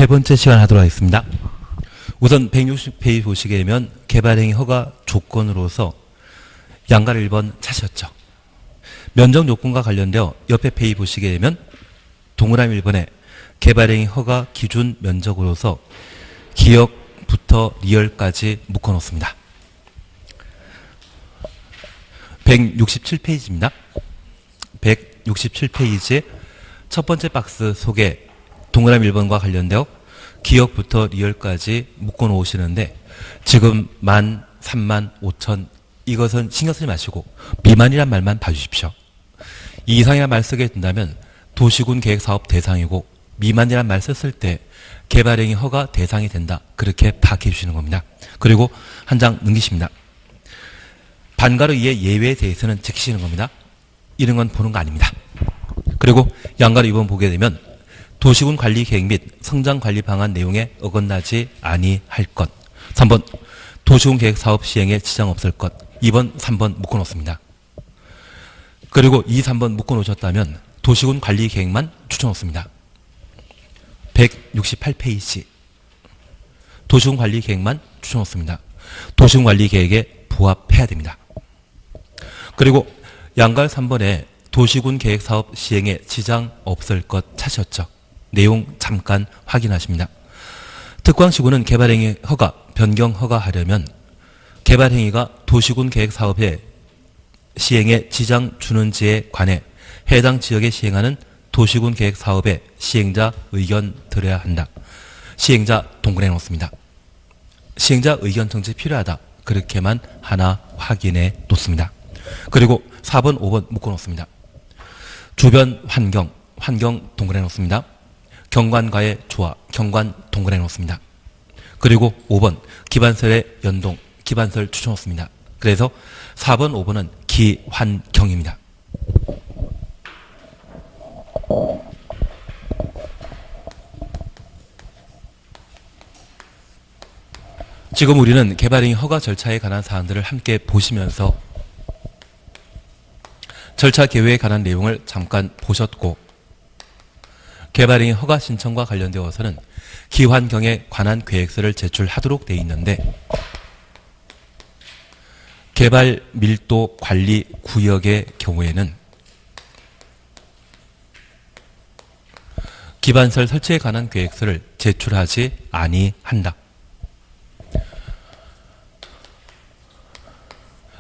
세 번째 시간 하도록 하겠습니다. 우선 160페이지 보시게 되면 개발행위 허가 조건으로서 양가를 1번 찾으셨죠. 면적 요건과 관련되어 옆에 페이지 보시게 되면 동그라미 1번에 개발행위 허가 기준 면적으로서 기역부터 리얼까지 묶어놓습니다. 167페이지입니다. 167페이지의 첫 번째 박스 속에 동그라미 1번과 관련되어 기역부터 리얼까지 묶어 놓으시는데 지금 10,000, 35,000 이것은 신경 쓰지 마시고 미만이란 말만 봐주십시오. 이 이상이란 말 쓰게 된다면 도시군 계획사업 대상이고 미만이란 말 썼을 때 개발행위 허가 대상이 된다. 그렇게 파악해 주시는 겁니다. 그리고 한 장 넘기십니다. 반가로 이의 예외에 대해서는 지키시는 겁니다. 이런 건 보는 거 아닙니다. 그리고 양가로 2번 보게 되면 도시군 관리 계획 및 성장 관리 방안 내용에 어긋나지 아니할 것. 3번 도시군 계획 사업 시행에 지장 없을 것. 2번, 3번 묶어 놓습니다. 그리고 2, 3번 묶어 놓으셨다면 도시군 관리 계획만 추천 놓습니다. 168페이지 도시군 관리 계획만 추천 놓습니다. 도시군 관리 계획에 부합해야 됩니다. 그리고 양갈 3번에 도시군 계획 사업 시행에 지장 없을 것 찾으셨죠. 내용 잠깐 확인하십니다. 특광시군은 개발행위 허가, 변경 허가하려면 개발행위가 도시군 계획 사업의 시행에 지장 주는지에 관해 해당 지역에 시행하는 도시군 계획 사업의 시행자 의견 들어야 한다. 시행자 동그라미 놓습니다. 시행자 의견 청취 필요하다. 그렇게만 하나 확인해 놓습니다. 그리고 4번, 5번 묶어 놓습니다. 주변 환경, 환경 동그라미 놓습니다. 경관과의 조화, 경관 동그라미 놓습니다. 그리고 5번 기반설의 연동, 기반설 추천 놓습니다. 그래서 4번, 5번은 기환경입니다. 지금 우리는 개발행위 허가 절차에 관한 사항들을 함께 보시면서 절차 개요에 관한 내용을 잠깐 보셨고 개발행위 허가 신청과 관련되어서는 기환경에 관한 계획서를 제출하도록 되어 있는데 개발 밀도 관리 구역의 경우에는 기반설 설치에 관한 계획서를 제출하지 아니한다.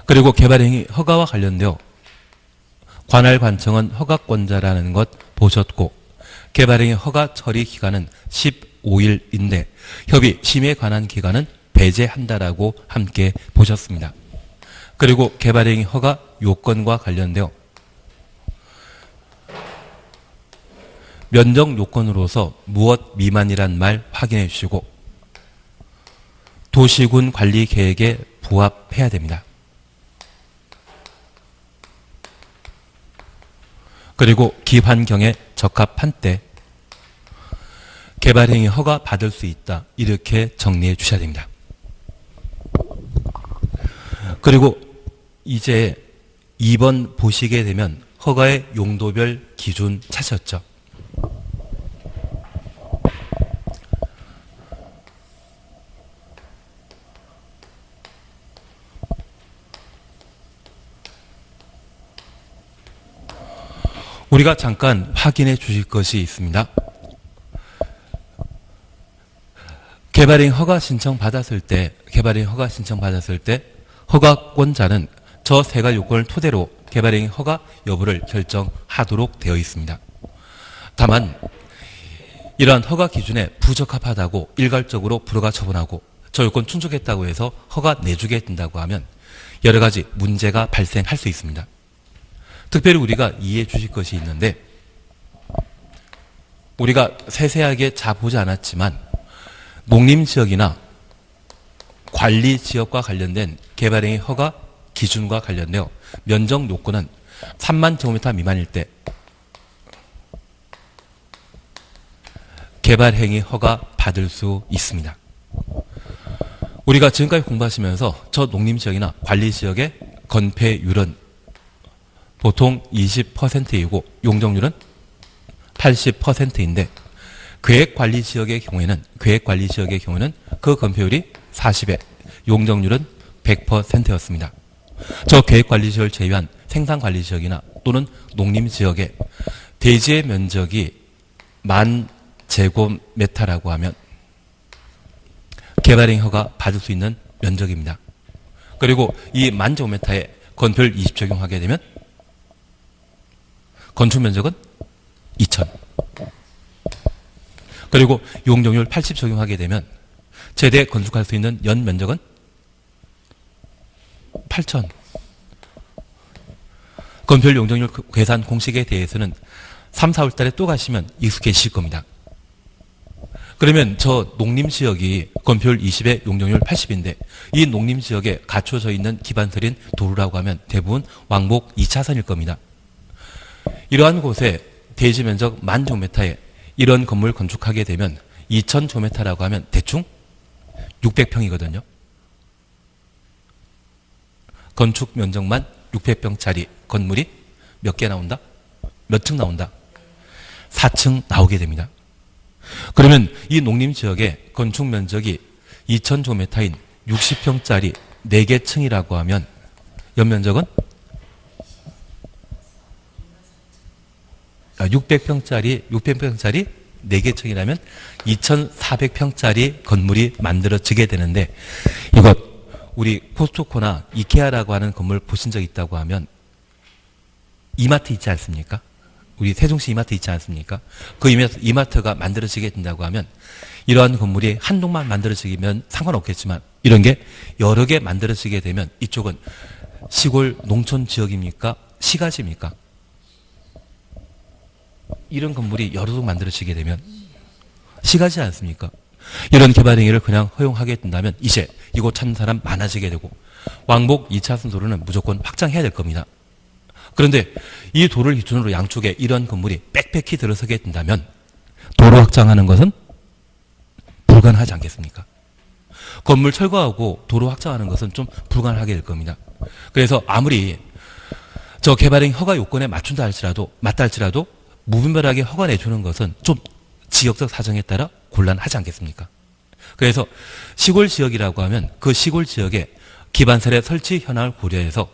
그리고 개발행위 허가와 관련되어 관할관청은 허가권자라는 것 보셨고 개발행위 허가 처리 기간은 15일인데 협의 심의에 관한 기간은 배제한다라고 함께 보셨습니다. 그리고 개발행위 허가 요건과 관련되어 면적 요건으로서 무엇 미만이란 말 확인해 주시고 도시군 관리 계획에 부합해야 됩니다. 그리고 기환경에 적합한 때 개발행위 허가 받을 수 있다. 이렇게 정리해 주셔야 됩니다. 그리고 이제 2번 보시게 되면 허가의 용도별 기준 찾으셨죠. 우리가 잠깐 확인해 주실 것이 있습니다. 개발행위 허가 신청 받았을 때 허가권자는 저 세 가지 요건을 토대로 개발행위 허가 여부를 결정하도록 되어 있습니다. 다만 이러한 허가 기준에 부적합하다고 일괄적으로 불허가 처분하고 저 요건 충족했다고 해서 허가 내주게 된다고 하면 여러 가지 문제가 발생할 수 있습니다. 특별히 우리가 이해해 주실 것이 있는데 우리가 세세하게 잘 보지 않았지만 농림지역이나 관리지역과 관련된 개발행위 허가 기준과 관련되어 면적 요건은 3만 제곱미터 미만일 때 개발행위 허가 받을 수 있습니다. 우리가 지금까지 공부하시면서 저 농림지역이나 관리지역의 건폐율은 보통 20%이고 용적률은 80%인데 계획관리지역의 경우에는 그 건폐율이 40에 용적률은 100%였습니다. 저 계획관리지역을 제외한 생산관리지역이나 또는 농림지역의 대지의 면적이 10,000제곱미터라고 하면 개발행위 허가 받을 수 있는 면적입니다. 그리고 이 10,000제곱미터에 건폐율 20 적용하게 되면 건축면적은 2,000. 그리고 용적률 80 적용하게 되면 최대 건축할 수 있는 연면적은 8,000. 건폐율 용적률 계산 공식에 대해서는 3, 4월 달에 또 가시면 익숙해지실 겁니다. 그러면 저 농림지역이 건폐율 20에 용적률 80인데 이 농림지역에 갖춰져 있는 기반설인 도로라고 하면 대부분 왕복 2차선일 겁니다. 이러한 곳에 대지 면적 10,000제곱미터에 이런 건물 건축하게 되면 2,000제곱미터라고 하면 대충 600평이거든요. 건축 면적만 600평짜리 건물이 몇 개 나온다? 몇 층 나온다? 4층 나오게 됩니다. 그러면 이 농림지역의 건축 면적이 2,000제곱미터인 60평짜리 4개 층이라고 하면 연면적은 600평짜리 4개 층이라면 2,400평짜리 건물이 만들어지게 되는데 이것 우리 코스트코나 이케아라고 하는 건물 보신 적 있다고 하면 이마트 있지 않습니까? 우리 세종시 이마트 있지 않습니까? 그 이마트가 만들어지게 된다고 하면 이러한 건물이 한 동만 만들어지면 상관없겠지만 이런 게 여러 개 만들어지게 되면 이쪽은 시골 농촌 지역입니까? 시가지입니까? 이런 건물이 여러 동 만들어지게 되면 시가지 않습니까? 이런 개발 행위를 그냥 허용하게 된다면 이제 이곳 찾는 사람 많아지게 되고 왕복 2차선 도로는 무조건 확장해야 될 겁니다. 그런데 이 도로를 기준으로 양쪽에 이런 건물이 빽빽히 들어서게 된다면 도로 확장하는 것은 불가능하지 않겠습니까? 건물 철거하고 도로 확장하는 것은 좀 불가능하게 될 겁니다. 그래서 아무리 저 개발행 허가 요건에 맞춘다 할지라도 무분별하게 허가 내주는 것은 좀 지역적 사정에 따라 곤란하지 않겠습니까? 그래서 시골 지역이라고 하면 그 시골 지역의 기반설의 설치 현황을 고려해서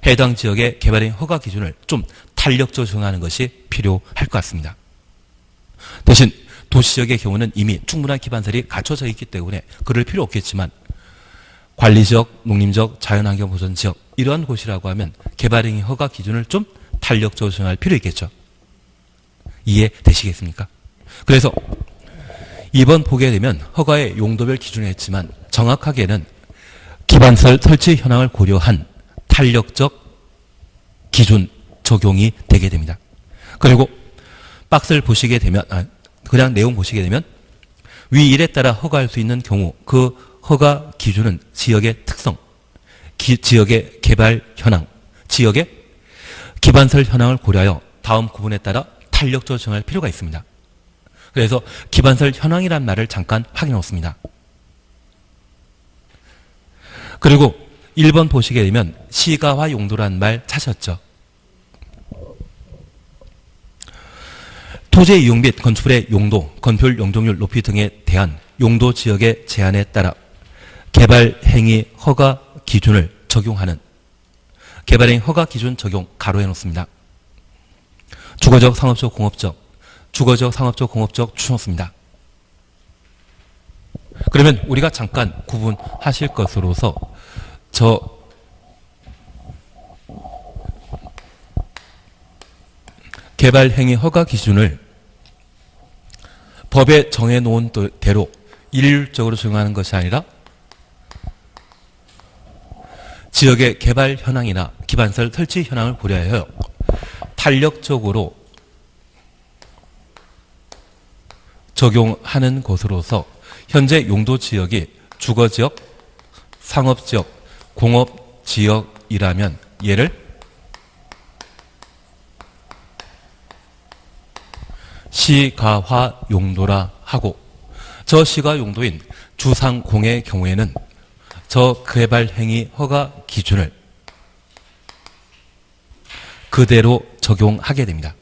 해당 지역의 개발행 허가 기준을 좀 탄력적으로 정하는 것이 필요할 것 같습니다. 대신 도시지역의 경우는 이미 충분한 기반설이 갖춰져 있기 때문에 그럴 필요 없겠지만 관리지역, 농림지역, 자연환경보전지역 이러한 곳이라고 하면 개발행 허가 기준을 좀 탄력적으로 정할 필요 있겠죠. 이해되시겠습니까? 그래서 이번 보게 되면 허가의 용도별 기준을 했지만 정확하게는 기반설 설치 현황을 고려한 탄력적 기준 적용이 되게 됩니다. 그리고 박스를 보시게 되면 그냥 내용 보시게 되면 위 1에 따라 허가할 수 있는 경우 그 허가 기준은 지역의 특성, 지역의 개발 현황, 지역의 기반설 현황을 고려하여 다음 구분에 따라 탄력적으로 정할 필요가 있습니다. 그래서 기반설 현황이란 말을 잠깐 확인해 놓습니다. 그리고 1번 보시게 되면 시가화 용도란 말 찾으셨죠? 토지의 이용 및 건축물의 용도, 건폐율, 용적률 높이 등에 대한 용도 지역의 제한에 따라 개발 행위 허가 기준을 적용하는 개발행위 허가 기준 적용 가로해 놓습니다. 주거적, 상업적, 공업적, 주거적, 상업적, 공업적 추놓습니다. 그러면 우리가 잠깐 구분하실 것으로서 저 개발행위 허가 기준을 법에 정해놓은 대로 일률적으로 적용하는 것이 아니라 지역의 개발 현황이나 기반설 설치 현황을 고려하여 탄력적으로 적용하는 것으로서 현재 용도 지역이 주거지역, 상업지역, 공업지역이라면 얘를 시가화 용도라 하고 저 시가 용도인 주상공의 경우에는 저 개발행위 허가 기준을 그대로 적용하게 됩니다.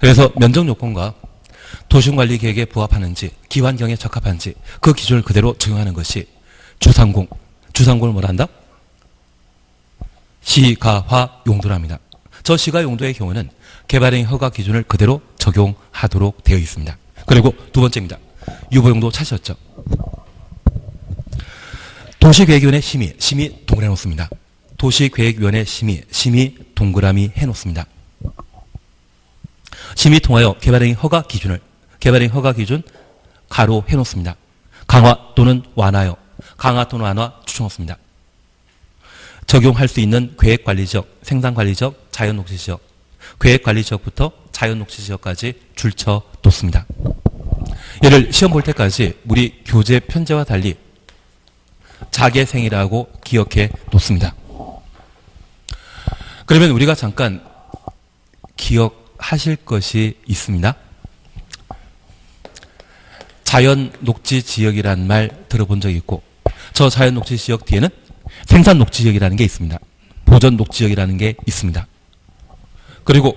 그래서 면적 요건과 도시군관리 계획에 부합하는지 기환경에 적합한지 그 기준을 그대로 적용하는 것이 주상공. 주상공을 뭐라 한다? 시가화 용도랍니다. 저 시가 용도의 경우는 개발행위 허가 기준을 그대로 적용하도록 되어 있습니다. 그리고 두 번째입니다. 유보용도 찾으셨죠? 도시계획위원회 심의 동그라미 놓습니다. 도시계획위원회 심의 동그라미 해놓습니다. 심의 통하여 개발행위 허가 기준 가로 해놓습니다. 강화 또는 완화요. 강화 또는 완화 추천했습니다. 적용할 수 있는 계획관리지역, 생산관리지역, 자연녹지지역, 계획관리지역부터 자연녹지지역까지 줄쳐뒀습니다. 얘를 시험 볼 때까지 우리 교재 편제와 달리 자개생이라고 기억해 놓습니다. 그러면 우리가 잠깐 기억하실 것이 있습니다. 자연녹지지역이라는 말 들어본 적이 있고 저 자연녹지지역 뒤에는 생산녹지지역이라는 게 있습니다. 보전녹지지역이라는 게 있습니다. 그리고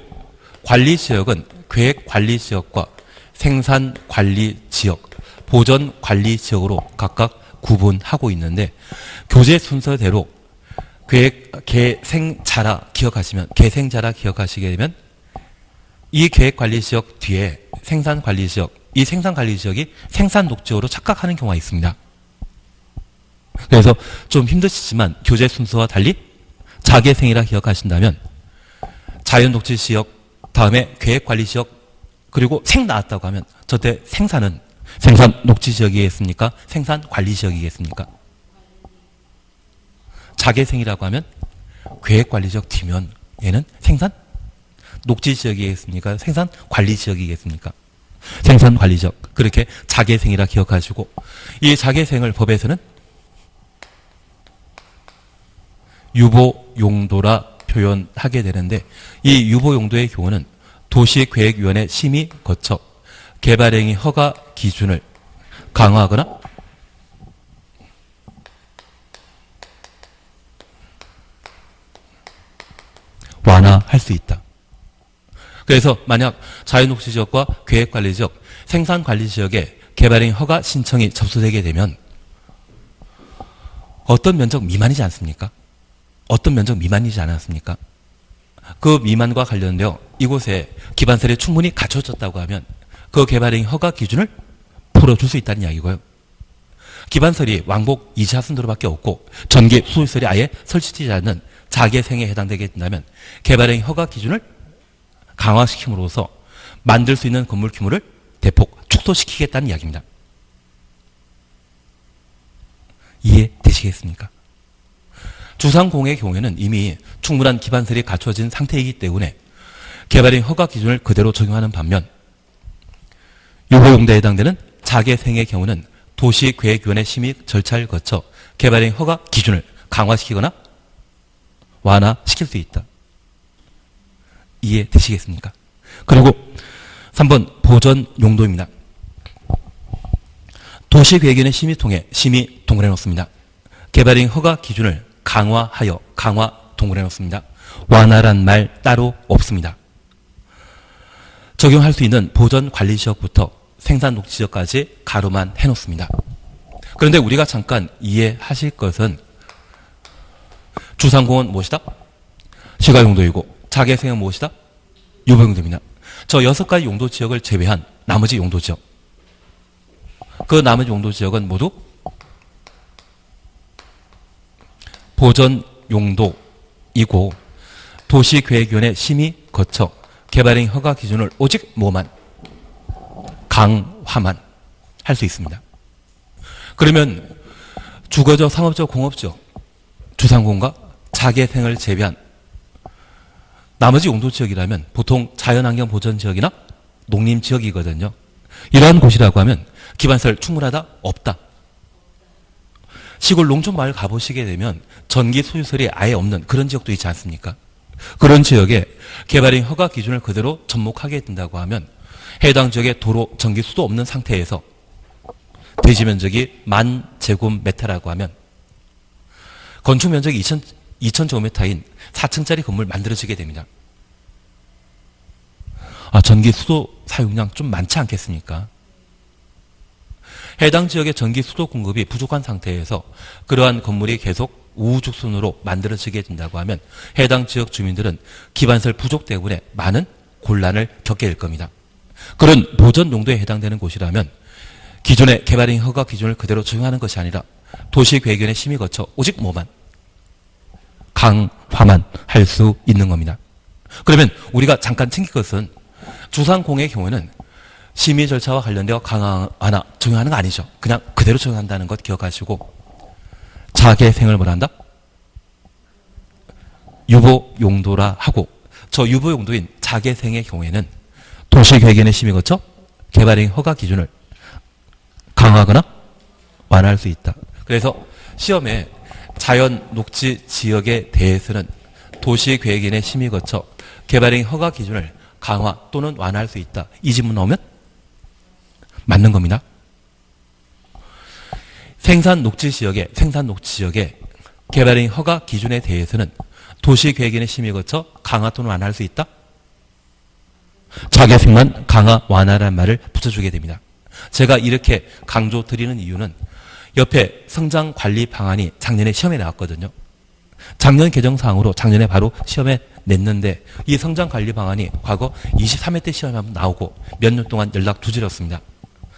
관리지역은 계획관리지역과 생산관리지역, 보전관리지역으로 각각 구분하고 있는데 교재 순서대로 계생자라 기억하시게 되면 이 계획관리지역 뒤에 생산관리지역, 이 생산관리지역이 생산녹지역으로 착각하는 경우가 있습니다. 그래서 좀 힘드시지만 교재 순서와 달리 자개생이라 기억하신다면 자연녹지지역 다음에 계획관리지역 그리고 생 나왔다고 하면 저때 생산은 생산녹지지역이겠습니까? 생산관리지역이겠습니까? 자개생이라고 하면 계획관리지역 뒤면 얘는 생산녹지지역이겠습니까? 생산관리지역이겠습니까? 생산관리지역. 그렇게 자개생이라 기억하시고 이 자개생을 법에서는 유보용도라 표현하게 되는데 이 유보용도의 경우는 도시계획위원회 심의 거쳐 개발행위 허가 기준을 강화하거나 완화할 수 있다. 그래서 만약 자연녹지지역과 계획관리지역, 생산관리지역에 개발행위 허가 신청이 접수되게 되면 어떤 면적 미만이지 않습니까? 어떤 면적 미만이지 않았습니까? 그 미만과 관련되어 이곳에 기반설이 충분히 갖춰졌다고 하면 그 개발행위 허가 기준을 풀어줄 수 있다는 이야기고요. 기반설이 왕복 2차순도로밖에 없고 전기 수시설이 아예 설치되지 않는 자개생에 해당되게 된다면 개발행위 허가 기준을 강화시킴으로써 만들 수 있는 건물 규모를 대폭 축소시키겠다는 이야기입니다. 이해되시겠습니까? 주상공의 경우에는 이미 충분한 기반설이 갖춰진 상태이기 때문에 개발행위 허가 기준을 그대로 적용하는 반면 유보용도에 해당되는 자개생의 경우는 도시계획위원회 심의 절차를 거쳐 개발행위 허가 기준을 강화시키거나 완화시킬 수 있다. 이해되시겠습니까? 그리고 3번 보전용도입니다. 도시계획위원회 심의 통해 심의 동그라미 놓습니다. 개발행위 허가 기준을 강화하여 강화 동그라미 놓습니다. 완화란 말 따로 없습니다. 적용할 수 있는 보전관리지역부터 생산녹지지역까지 가로만 해놓습니다. 그런데 우리가 잠깐 이해하실 것은 주상공은 무엇이다? 시가용도이고 자개생은 무엇이다? 유보용도입니다. 저 6가지 용도지역을 제외한 나머지 용도지역, 그 나머지 용도지역은 모두 보전용도이고 도시계획위원회 심의 거쳐 개발행위 허가 기준을 오직 뭐만? 강화만 할 수 있습니다. 그러면 주거적, 상업적, 공업적, 주상공과 자개생을 제외한 나머지 용도지역이라면 보통 자연환경 보전지역이나 농림지역이거든요. 이러한 곳이라고 하면 기반설 충분하다? 없다. 시골 농촌마을 가보시게 되면 전기 소유설이 아예 없는 그런 지역도 있지 않습니까? 그런 지역에 개발행위 허가 기준을 그대로 접목하게 된다고 하면 해당 지역에 도로, 전기, 수도 없는 상태에서 대지 면적이 10,000제곱미터라고 하면 건축 면적이 2,000제곱미터인 4층짜리 건물 만들어지게 됩니다. 전기 수도 사용량 좀 많지 않겠습니까? 해당 지역의 전기 수도 공급이 부족한 상태에서 그러한 건물이 계속 우후죽순으로 만들어지게 된다고 하면 해당 지역 주민들은 기반시설 부족 때문에 많은 곤란을 겪게 될 겁니다. 그런 보전 용도에 해당되는 곳이라면 기존의 개발행 허가 기준을 그대로 적용하는 것이 아니라 도시계획위원회 심의 거쳐 오직 뭐만? 강화만 할 수 있는 겁니다. 그러면 우리가 잠깐 챙길 것은 주상공의 경우는 심의 절차와 관련되어 강화나 적용하는 거 아니죠. 그냥 그대로 적용한다는 것 기억하시고 자개생을 뭐라 한다? 유보 용도라 하고 저 유보 용도인 자개생의 경우에는 도시계획위원회 심의 거쳐 개발행 허가 기준을 강화하거나 완화할 수 있다. 그래서 시험에 자연 녹지 지역에 대해서는 도시계획위원회 심의 거쳐 개발행 허가 기준을 강화 또는 완화할 수 있다. 이 질문 나오면 맞는 겁니다. 생산 녹지 지역에 개발행 허가 기준에 대해서는 도시계획위원회 심의 거쳐 강화 또는 완화할 수 있다. 자개생만 강화 완화라는 말을 붙여주게 됩니다. 제가 이렇게 강조 드리는 이유는 옆에 성장관리 방안이 작년에 시험에 나왔거든요. 작년 개정사항으로 작년에 바로 시험에 냈는데 이 성장관리 방안이 과거 23회 때 시험에 한번 나오고 몇 년 동안 연락 두드렸습니다.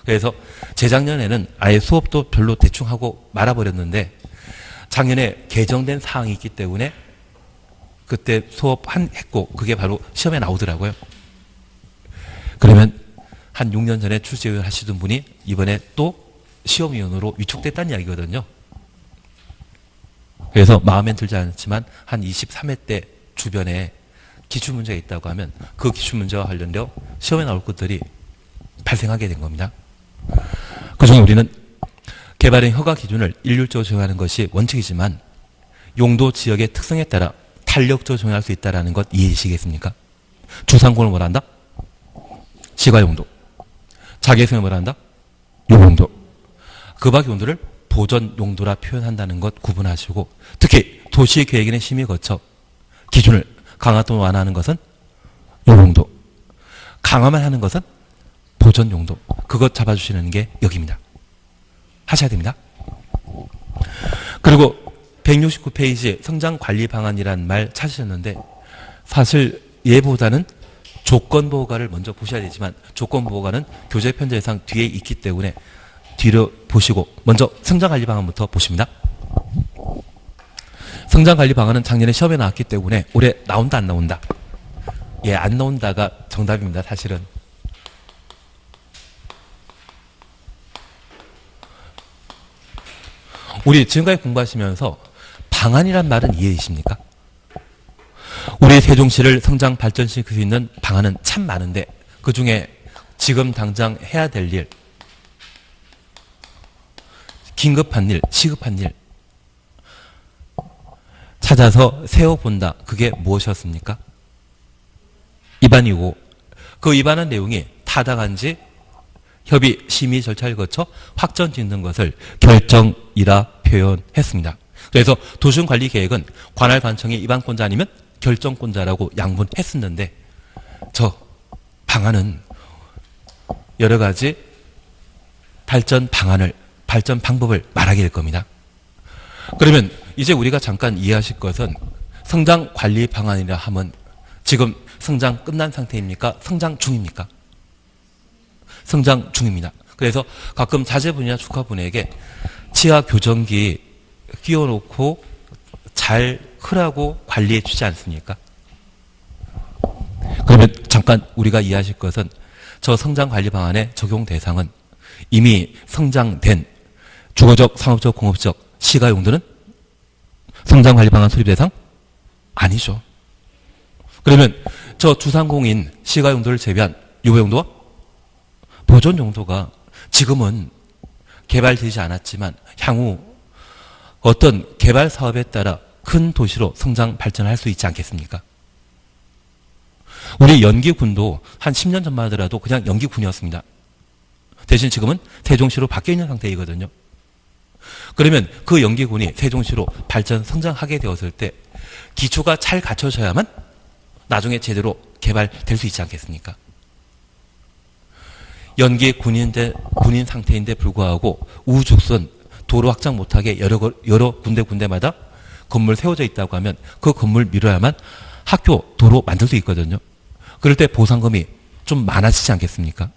그래서 재작년에는 아예 수업도 별로 대충 하고 말아버렸는데 작년에 개정된 사항이 있기 때문에 그때 수업 했고 그게 바로 시험에 나오더라고요. 그러면 한 6년 전에 출제위원 하시던 분이 이번에 또 시험위원으로 위촉됐다는 이야기거든요. 그래서 마음엔 들지 않지만 한 23회 때 주변에 기출문제가 있다고 하면 그 기출문제와 관련되어 시험에 나올 것들이 발생하게 된 겁니다. 그중에 우리는 개발행 허가 기준을 일률적으로 적용하는 것이 원칙이지만 용도 지역의 특성에 따라 탄력적으로 적용할 수 있다는 것 이해하시겠습니까? 주상권을 뭐라 한다? 시가용도. 자개생을 뭐라 한다? 유용도. 그 밖의 용도를 보전 용도라 표현한다는 것 구분하시고 특히 도시계획위원회 심의 거쳐 기준을 강화 또는 완화하는 것은 유용도. 강화만 하는 것은 보전 용도. 그것 잡아주시는 게 여기입니다. 하셔야 됩니다. 그리고 169페이지 성장관리 방안이라는 말 찾으셨는데 사실 얘보다는 조건보호가를 먼저 보셔야 되지만 조건보호가는 교재 편제상 뒤에 있기 때문에 뒤로 보시고 먼저 성장관리 방안부터 보십니다. 성장관리 방안은 작년에 시험에 나왔기 때문에 올해 나온다 안 나온다? 예, 안 나온다가 정답입니다. 사실은. 우리 지금까지 공부하시면서 방안이란 말은 이해되십니까? 우리 세종시를 성장 발전시킬 수 있는 방안은 참 많은데 그중에 지금 당장 해야 될 일, 긴급한 일, 시급한 일 찾아서 세워본다. 그게 무엇이었습니까? 입안이고 그 입안한 내용이 타당한지 협의 심의 절차를 거쳐 확정 짓는 것을 결정이라 표현했습니다. 그래서 도시관리계획은 관할 관청의 입안권자 아니면 결정권자라고 양분했었는데 저 방안은 여러 가지 발전 방법을 말하게 될 겁니다. 그러면 이제 우리가 잠깐 이해하실 것은 성장관리 방안이라 하면 지금 성장 끝난 상태입니까? 성장 중입니까? 성장 중입니다. 그래서 가끔 자제분이나 조카분에게 치아 교정기 끼워놓고 잘 흐라고 관리해 주지 않습니까? 그러면 잠깐 우리가 이해하실 것은 저 성장관리 방안의 적용 대상은 이미 성장된 주거적, 상업적, 공업적 시가용도는 성장관리 방안 수립 대상? 아니죠. 그러면 저 주상공인 시가용도를 제외한 유보용도와 보존용도가 지금은 개발되지 않았지만 향후 어떤 개발 사업에 따라 큰 도시로 성장 발전할 수 있지 않겠습니까? 우리 연기군도 한 10년 전만 하더라도 그냥 연기군이었습니다. 대신 지금은 세종시로 바뀌어 있는 상태이거든요. 그러면 그 연기군이 세종시로 발전, 성장하게 되었을 때 기초가 잘 갖춰져야만 나중에 제대로 개발될 수 있지 않겠습니까? 연기 군인 상태인데 불구하고 우후죽순 도로 확장 못하게 여러 군데마다 건물 세워져 있다고 하면 그 건물 밀어야만 학교, 도로 만들 수 있거든요. 그럴 때 보상금이 좀 많아지지 않겠습니까?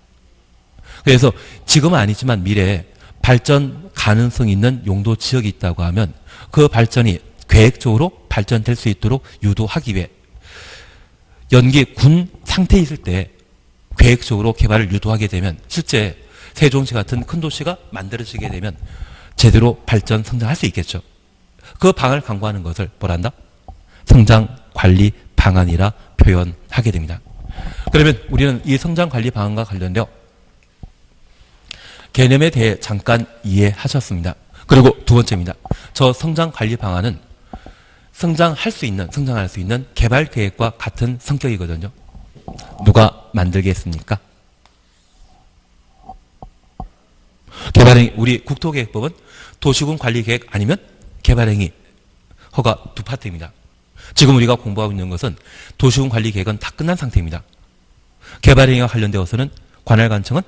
그래서 지금은 아니지만 미래에 발전 가능성 있는 용도 지역이 있다고 하면 그 발전이 계획적으로 발전될 수 있도록 유도하기 위해 연기 군 상태에 있을 때 계획적으로 개발을 유도하게 되면 실제 세종시 같은 큰 도시가 만들어지게 되면 제대로 발전, 성장할 수 있겠죠. 그 방안을 강구하는 것을 뭐란다? 성장관리 방안이라 표현하게 됩니다. 그러면 우리는 이 성장관리 방안과 관련되어 개념에 대해 잠깐 이해하셨습니다. 그리고 두 번째입니다. 저 성장관리 방안은 성장할 수 있는 개발 계획과 같은 성격이거든요. 누가 만들겠습니까? 개발행위, 우리 국토계획법은 도시군 관리계획 아니면 개발행위 허가 두 파트입니다. 지금 우리가 공부하고 있는 것은 도시군 관리계획은 다 끝난 상태입니다. 개발행위와 관련되어서는 관할관청은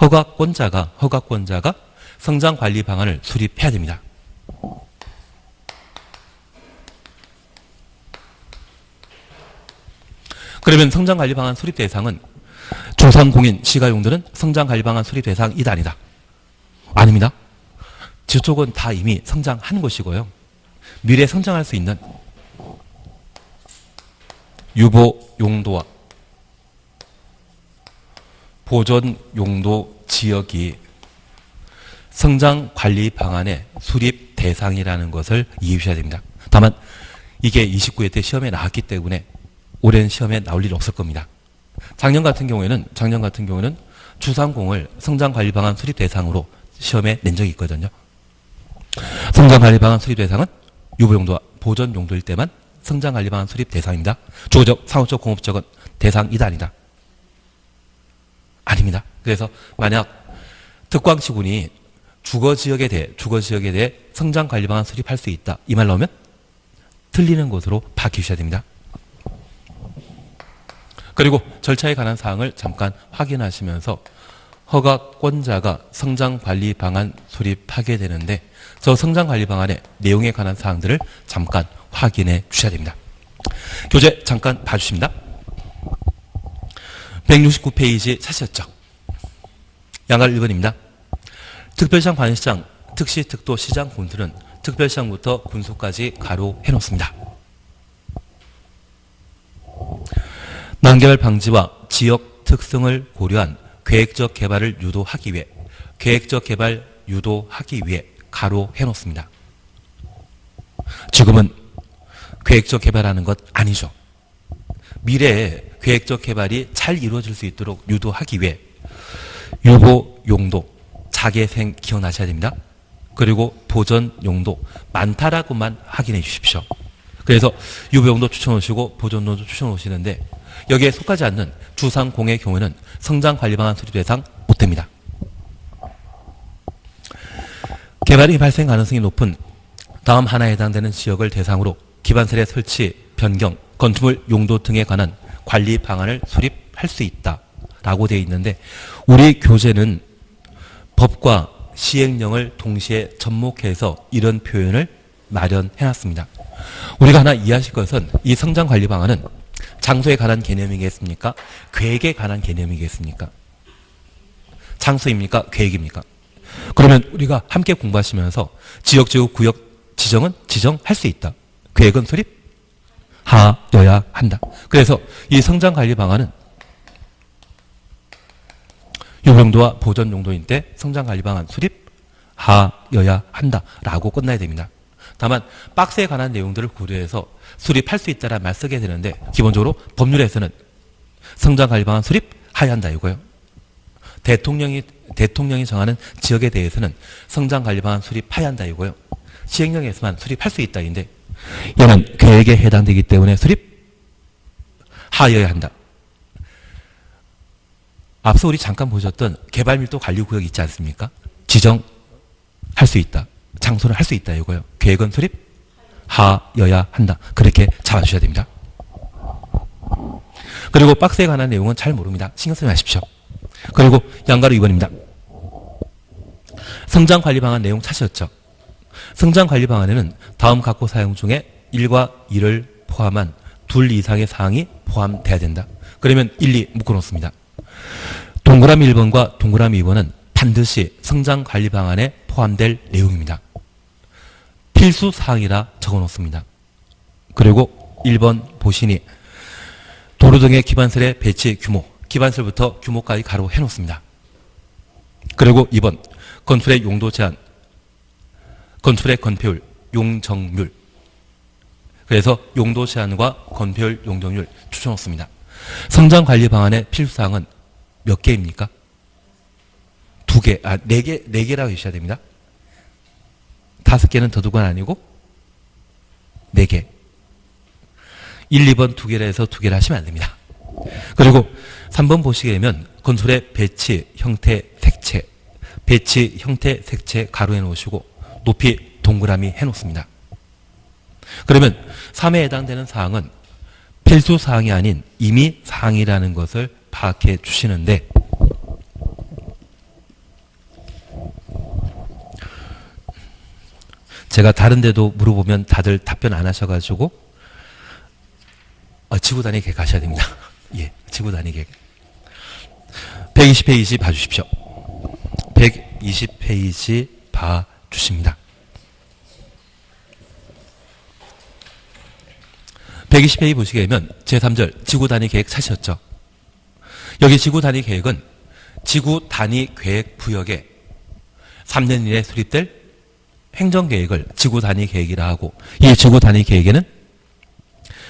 허가권자가 성장관리 방안을 수립해야 됩니다. 그러면 성장관리 방안 수립 대상은 중산공인 시가용들은 성장관리 방안 수립 대상이다 아니다? 아닙니다. 저쪽은 다 이미 성장한 곳이고요. 미래에 성장할 수 있는 유보 용도와 보존 용도 지역이 성장관리 방안의 수립 대상이라는 것을 이해해 주셔야 됩니다. 다만 이게 29회 때 시험에 나왔기 때문에 올해는 시험에 나올 일이 없을 겁니다. 작년 같은 경우에는 주상공을 성장관리 방안 수립 대상으로 시험에 낸 적이 있거든요. 성장관리 방안 수립 대상은 유보용도와 보존 용도일 때만 성장관리 방안 수립 대상입니다. 주거적, 상업적, 공업적은 대상이다 아니다? 아닙니다. 그래서 만약 특광시군이 주거지역에 대해 성장관리 방안 수립할 수 있다. 이 말 나오면 틀리는 것으로 바뀌셔야 됩니다. 그리고 절차에 관한 사항을 잠깐 확인하시면서 허가권자가 성장관리 방안 수립하게 되는데 저 성장관리 방안의 내용에 관한 사항들을 잠깐 확인해 주셔야 됩니다. 교재 잠깐 봐주십니다. 169페이지 찾으셨죠? 양갈 1번입니다. 특별시장, 관시장, 특시, 특도, 시장, 군수는 특별시장부터 군수까지 가로 해놓습니다. 난개발 방지와 지역 특성을 고려한 계획적 개발을 유도하기 위해 가로 해놓습니다. 지금은 계획적 개발하는 것 아니죠. 미래에 계획적 개발이 잘 이루어질 수 있도록 유도하기 위해 유보 용도, 자개생 기억나셔야 됩니다. 그리고 보전 용도 많다라고만 확인해 주십시오. 그래서 유보 용도 추천해 오시고 보전 용도 추천해 오시는데 여기에 속하지 않는 주상공의 경우에는 성장관리 방안 수립 대상 못 됩니다. 개발이 발생 가능성이 높은 다음 하나에 해당되는 지역을 대상으로 기반설의 설치, 변경, 건축물 용도 등에 관한 관리 방안을 수립할 수 있다라고 되어 있는데 우리 교재는 법과 시행령을 동시에 접목해서 이런 표현을 마련해놨습니다. 우리가 하나 이해하실 것은 이 성장관리 방안은 장소에 관한 개념이겠습니까? 계획에 관한 개념이겠습니까? 장소입니까? 계획입니까? 그러면 우리가 함께 공부하시면서 지역, 지구, 구역 지정은 지정할 수 있다. 계획은 수립하여야 한다. 그래서 이 성장관리 방안은 유보용도와 보전 용도인 때 성장관리 방안 수립하여야 한다라고 끝나야 됩니다. 다만 박스에 관한 내용들을 고려해서 수립할 수 있다라는 말 쓰게 되는데 기본적으로 법률에서는 성장관리 방안 수립하여야 한다 이거예요. 대통령이 정하는 지역에 대해서는 성장관리 방안 수립하여야 한다 이거예요. 시행령에서만 수립할 수 있다인데 얘는 계획에 해당되기 때문에 수립하여야 한다. 앞서 우리 잠깐 보셨던 개발밀도 관리구역 있지 않습니까? 지정할 수 있다. 장소를 할 수 있다 이거예요. 계획은 수립하여야 한다. 그렇게 잡아주셔야 됩니다. 그리고 박스에 관한 내용은 잘 모릅니다. 신경 쓰지 마십시오. 그리고 양가로 2번입니다. 성장관리 방안 내용 찾으셨죠? 성장관리 방안에는 다음 각고 사용 중에 1과 2를 포함한 둘 이상의 사항이 포함돼야 된다. 그러면 1, 2 묶어놓습니다. 동그라미 1번과 동그라미 2번은 반드시 성장관리 방안에 포함될 내용입니다. 필수 사항이라 적어놓습니다. 그리고 1번 보시니 도로 등의 기반설의 배치 규모, 기반설부터 규모까지 가로 해놓습니다. 그리고 2번 건축의 용도 제한, 건축의 건폐율, 용적률. 그래서 용도 제한과 건폐율, 용적률 추천놓습니다. 성장관리 방안의 필수사항은 몇 개입니까? 2개, 4개라고 해주셔야 됩니다. 5개는 더두건 아니고 4개. 1, 2번 2개라 해서 2개를 하시면 안 됩니다. 그리고 3번 보시게 되면 건설의 배치, 형태, 색채, 배치, 형태, 색채 가로해 놓으시고 높이 동그라미 해놓습니다. 그러면 3에 해당되는 사항은 필수 사항이 아닌 임의 사항이라는 것을 파악해 주시는데 제가 다른 데도 물어보면 다들 답변 안 하셔가지고 지구 단위 계획 가셔야 됩니다. 예, 지구 단위 계획. 120페이지 봐주십시오. 120페이지 봐주십니다. 120페이지 보시게 되면 제3절 지구 단위 계획 찾으셨죠? 여기 지구 단위 계획은 지구 단위 계획 구역에 3년 이내 수립될 행정계획을 지구 단위 계획이라 하고 이 지구 단위 계획에는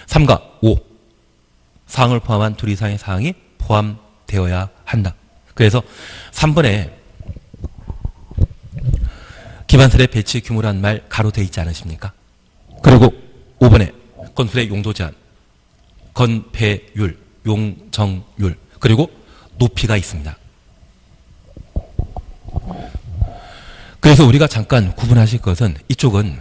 3과 5 사항을 포함한 둘 이상의 사항이 포함되어야 한다. 그래서 3번에 기반설의 배치 규모라는 말 가로되어 있지 않으십니까? 그리고 5번에 건설의 용도 제한, 건폐율, 용적률, 그리고 높이가 있습니다. 그래서 우리가 잠깐 구분하실 것은 이쪽은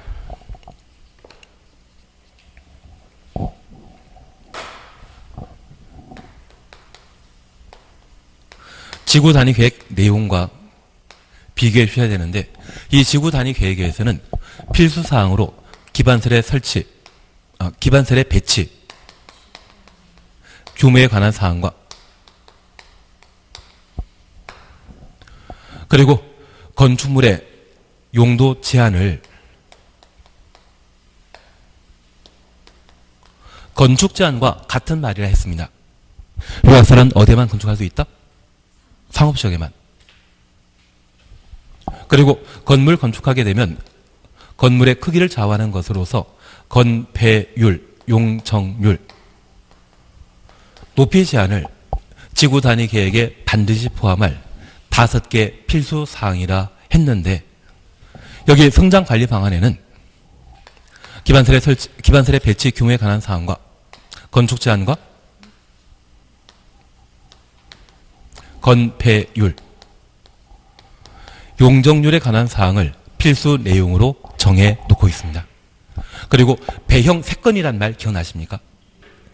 지구 단위 계획 내용과 비교해 주셔야 되는데 이 지구 단위 계획에서는 필수 사항으로 기반설의 설치, 기반설의 배치, 규모에 관한 사항과 그리고 건축물의 용도 제한을 건축 제한과 같은 말이라 했습니다. 요약설은 어디에만 건축할 수 있다? 상업지역에만. 그리고 건물 건축하게 되면 건물의 크기를 좌우하는 것으로서 건폐율, 용적률, 높이 제한을 지구 단위 계획에 반드시 포함할 5개 필수 사항이라 했는데 여기 성장관리 방안에는 기반설의 배치 규모에 관한 사항과 건축 제한과 건폐율, 용적률에 관한 사항을 필수 내용으로 정해 놓고 있습니다. 그리고 배형 3건이란 말 기억나십니까?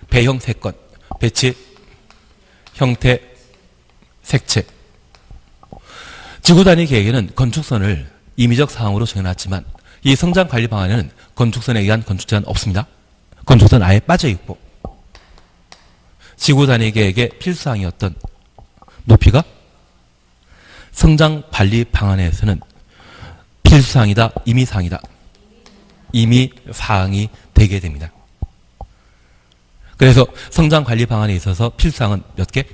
배형 3건, 배치, 형태, 색채. 지구 단위 계획에는 건축선을 임의적 사항으로 정해놨지만 이 성장관리 방안에는 건축선에 의한 건축 제한 없습니다. 건축선 아예 빠져 있고 지구 단위 계획의 필수사항이었던 높이가 성장관리 방안에서는 필수사항이다, 임의사항이다. 임의사항이 되게 됩니다. 그래서 성장관리 방안에 있어서 필수사항은 몇 개?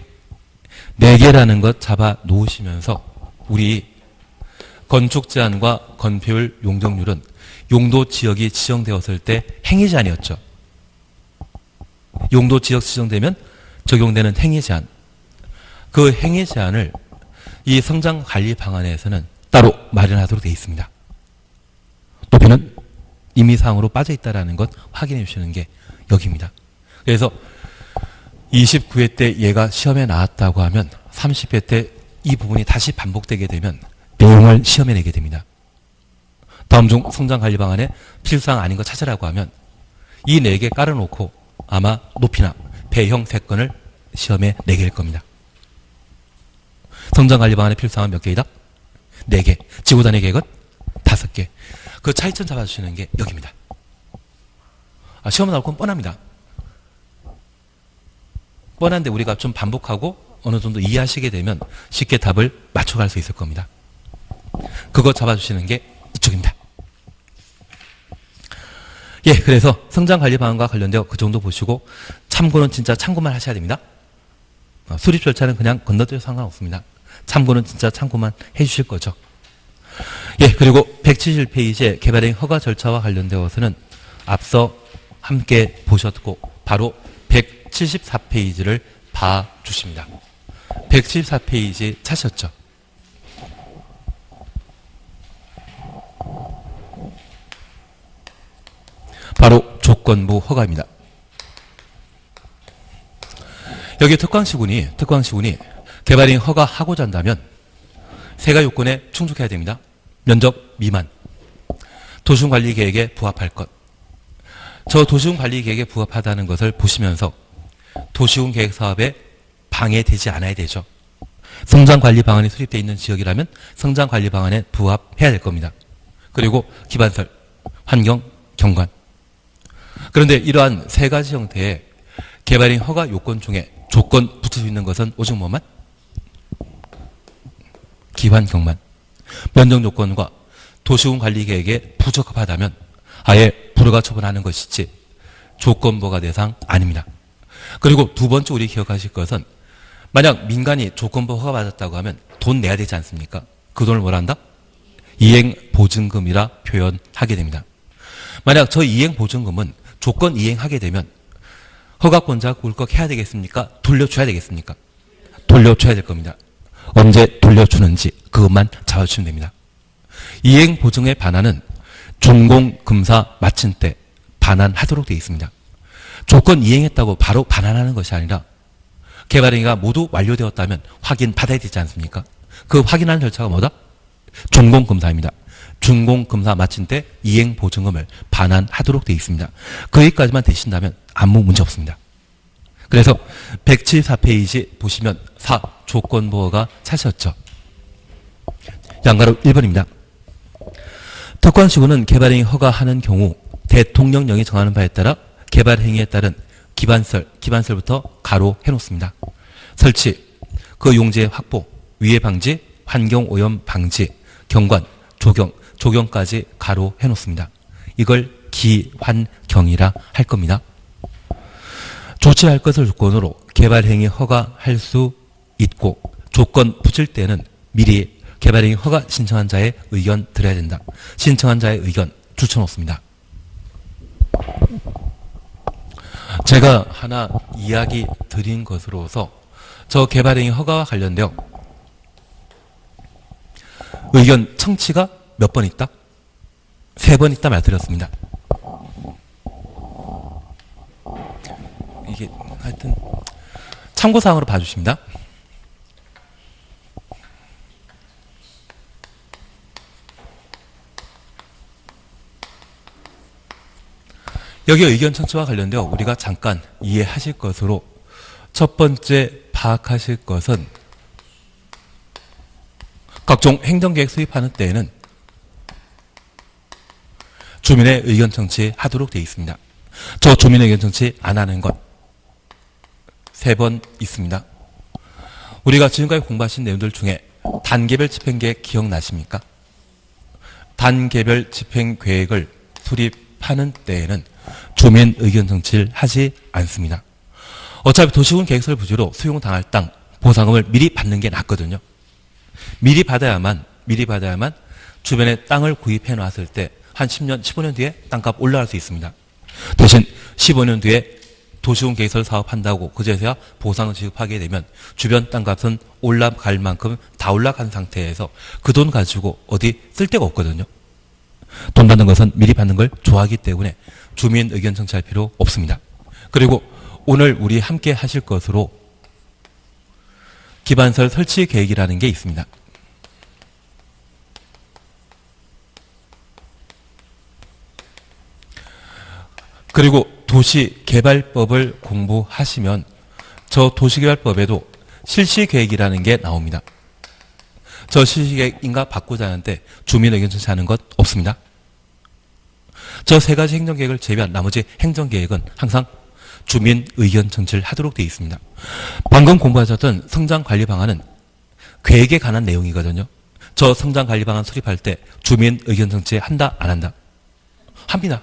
4개라는 것 잡아 놓으시면서 우리 건축 제한과 건폐율, 용적률은 용도 지역이 지정되었을 때 행위 제한이었죠. 용도 지역 지정되면 적용되는 행위 제한. 그 행위 제한을 이 성장관리 방안에서는 따로 마련하도록 되어 있습니다. 높이는 임의사항으로 빠져 있다는 것 확인해 주시는 게 여기입니다. 그래서 29회 때 얘가 시험에 나왔다고 하면 30회 때 이 부분이 다시 반복되게 되면 내용을 시험에 내게 됩니다. 다음 중 성장관리 방안에 필수사항 아닌 거 찾으라고 하면 이 4개 깔아놓고 아마 높이나 배형 3건을 시험에 내게 될 겁니다. 성장관리 방안의 필요사항은 몇 개이다? 4개. 지구단위 계획은 5개. 그 차이점 잡아주시는 게 여기입니다. 시험 나올 건 뻔합니다. 뻔한데 우리가 좀 반복하고 어느 정도 이해하시게 되면 쉽게 답을 맞춰갈 수 있을 겁니다. 그거 잡아주시는 게 이쪽입니다. 예, 그래서 성장관리 방안과 관련되어 그 정도 보시고 참고는 진짜 참고만 하셔야 됩니다. 수립 절차는 그냥 건너뛰어도 상관없습니다. 참고는 진짜 참고만 해주실 거죠. 예, 그리고 170페이지의 개발행 허가 절차와 관련되어서는 앞서 함께 보셨고 바로 174페이지를 봐주십니다. 174페이지 찾으셨죠? 바로 조건부 허가입니다. 여기 특광시군이 개발행 허가하고자 한다면 세 가지 요건에 충족해야 됩니다. 면적 미만, 도시군관리계획에 부합할 것. 저 도시군관리계획에 부합하다는 것을 보시면서 도시군계획 사업에 방해되지 않아야 되죠. 성장관리 방안이 수립되어 있는 지역이라면 성장관리 방안에 부합해야 될 겁니다. 그리고 기반설, 환경, 경관. 그런데 이러한 세 가지 형태의 개발행 허가 요건 중에 조건 붙을 수 있는 것은 오직 뭐만? 기반, 경만. 면적 요건과 도시군 관리 계획에 부적합하다면 아예 불허가 처분하는 것이지 조건부가 대상 아닙니다. 그리고 두 번째 우리 기억하실 것은 만약 민간이 조건부 허가 받았다고 하면 돈 내야 되지 않습니까? 그 돈을 뭐라 한다? 이행보증금이라 표현하게 됩니다. 만약 저 이행보증금은 조건 이행하게 되면 허가권자가 꿀꺽 해야 되겠습니까? 돌려줘야 되겠습니까? 돌려줘야 될 겁니다. 언제 돌려주는지 그것만 잡아주시면 됩니다. 이행보증의 반환은 준공금사 마친 때 반환하도록 되어 있습니다. 조건 이행했다고 바로 반환하는 것이 아니라 개발행위가 모두 완료되었다면 확인받아야 되지 않습니까? 그 확인하는 절차가 뭐다? 준공금사입니다. 준공금사 마친 때 이행보증금을 반환하도록 되어 있습니다. 거기까지만 되신다면 아무 문제 없습니다. 그래서 174페이지 보시면 4. 조건부허가 찾으셨죠. 양가로 1번입니다. 특광시군은 개발행위 허가하는 경우 대통령령이 정하는 바에 따라 개발행위에 따른 기반설부터 가로 해놓습니다. 설치, 그 용지의 확보, 위해 방지, 환경오염 방지, 경관, 조경까지 가로 해놓습니다. 이걸 기환경이라 할 겁니다. 조치할 것을 조건으로 개발행위 허가할 수 있고 조건 붙일 때는 미리 개발행위 허가 신청한 자의 의견 들어야 된다. 신청한 자의 의견 줄쳐놓습니다. 제가 하나 이야기 드린 것으로서 저 개발행위 허가와 관련되어 의견 청취가 몇 번 있다? 3번 있다 말드렸습니다. 이게 하여튼 참고사항으로 봐주십니다. 여기 의견 청취와 관련되어 우리가 잠깐 이해하실 것으로 첫 번째 파악하실 것은 각종 행정계획 수립하는 때에는 주민의 의견 청취하도록 되어 있습니다. 저 주민의 의견 청취 안 하는 것 3번 있습니다. 우리가 지금까지 공부하신 내용들 중에 단계별 집행계획 기억나십니까? 단계별 집행계획을 수립하는 때에는 주민 의견 청취를 하지 않습니다. 어차피 도시군 계획설 부지로 수용당할 땅 보상금을 미리 받는 게 낫거든요. 미리 받아야만 주변에 땅을 구입해 놨을 때 한 10년, 15년 뒤에 땅값 올라갈 수 있습니다. 대신 15년 뒤에 도시군 계획설 사업한다고 그제서야 보상을 지급하게 되면 주변 땅값은 올라갈 만큼 다 올라간 상태에서 그 돈 가지고 어디 쓸 데가 없거든요. 돈 받는 것은 미리 받는 걸 좋아하기 때문에 주민 의견 청취할 필요 없습니다. 그리고 오늘 우리 함께 하실 것으로 기반설 설치 계획이라는 게 있습니다. 그리고 도시개발법을 공부하시면 저 도시개발법에도 실시계획이라는 게 나옵니다. 저 실시계획인가 바꾸자 하는데 주민 의견 청취하는 것 없습니다. 저 세 가지 행정계획을 제외한 나머지 행정계획은 항상 주민 의견 청취를 하도록 되어 있습니다. 방금 공부하셨던 성장관리 방안은 계획에 관한 내용이거든요. 저 성장관리 방안 수립할 때 주민 의견 청취 한다 안 한다? 합니다.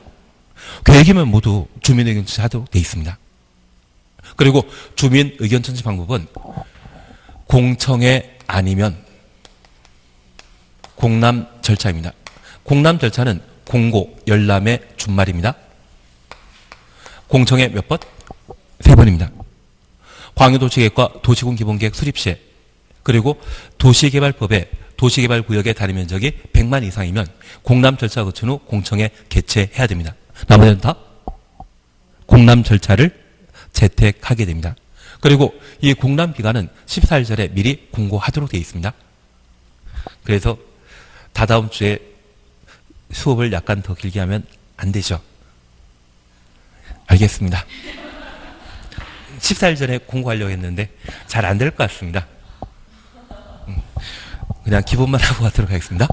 계획이면 모두 주민 의견 청취 하도록 되어 있습니다. 그리고 주민 의견 청취 방법은 공청회 아니면 공람 절차입니다. 공람 절차는 공고, 열람의 준말입니다. 공청회 몇 번? 3번입니다. 광역도시계획과 도시군기본계획 수립 시에 그리고 도시개발법에 도시개발구역의 단위면적이 100만 이상이면 공람 절차 거친 후 공청회 개최해야 됩니다. 나머지는 다 공람 절차를 채택하게 됩니다. 그리고 이 공람 기간은 14일 전에 미리 공고하도록 되어 있습니다. 그래서 다다음 주에 수업을 약간 더 길게 하면 안 되죠. 알겠습니다. 14일 전에 공고하려고 했는데 잘 안 될 것 같습니다. 그냥 기본만 하고 가도록 하겠습니다.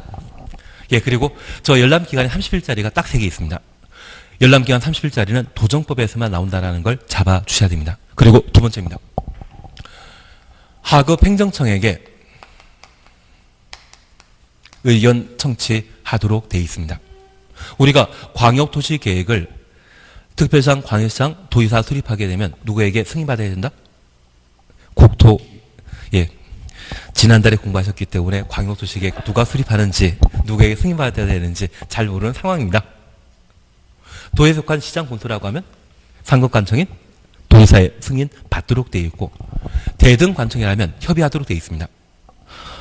예, 그리고 저 열람기간이 30일짜리가 딱 3개 있습니다. 열람기간 30일짜리는 도정법에서만 나온다는 걸 잡아주셔야 됩니다. 그리고 두 번째입니다. 하급 행정청에게 의견 청취하도록 되어 있습니다. 우리가 광역도시계획을 특별시장, 광역시장, 도의사 수립하게 되면 누구에게 승인받아야 된다? 국토, 예. 지난달에 공부하셨기 때문에 광역도시계획 누가 수립하는지, 누구에게 승인받아야 되는지 잘 모르는 상황입니다. 도에 속한 시장 본토라고 하면 상급관청인 도의사의 승인 받도록 되어 있고, 대등관청이라면 협의하도록 되어 있습니다.